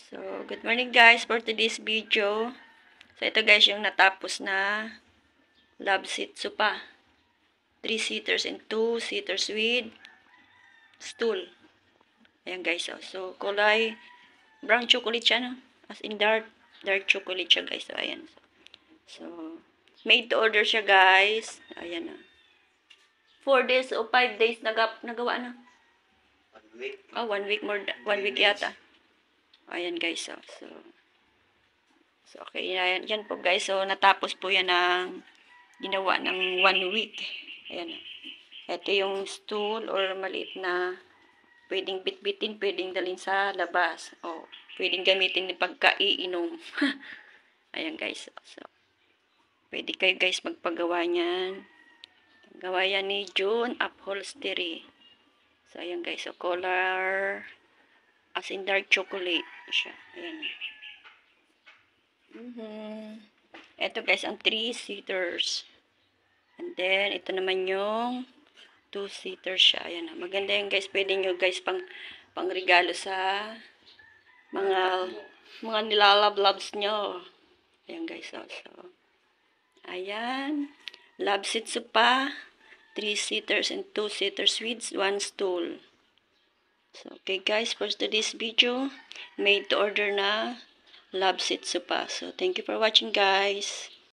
So, good morning guys for today's video. So, ito guys yung natapos na love seat sofa. 3-seaters and 2-seaters with stool. Ayan guys. So, kulay brown chocolate siya, no? As in dark chocolate siya guys. So, ayan. So, made to order siya guys. Ayan na. 4 days o 5 days nagawa na. 1 week. Oh, 1 week more. 1 week yata. Ayan guys. So, okay. Yan po guys. So, natapos po yan ng ginawa ng 1 week. Ayan. Ito yung stool or maliit na pwedeng bitbitin, pwedeng dalhin sa labas. O, pwedeng gamitin ng pagkaiinom. Ayan guys. So, pwede kayo guys magpagawa niyan. Gawa yan ni June Upholstery. So, ayan guys. So, color as in dark chocolate siya. Ayan. Ito guys, ang 3-seaters. And then, ito naman yung 2-seaters siya. Ayan na. Maganda yan guys. Pwede nyo guys pang regalo sa mga nilalab-labs nyo. Ayan guys. So, ayan. Love seat sofa. 3-seaters and 2-seaters with 1 stool. So, okay guys. For today's video, made to order na love seat sofa. So, thank you for watching guys.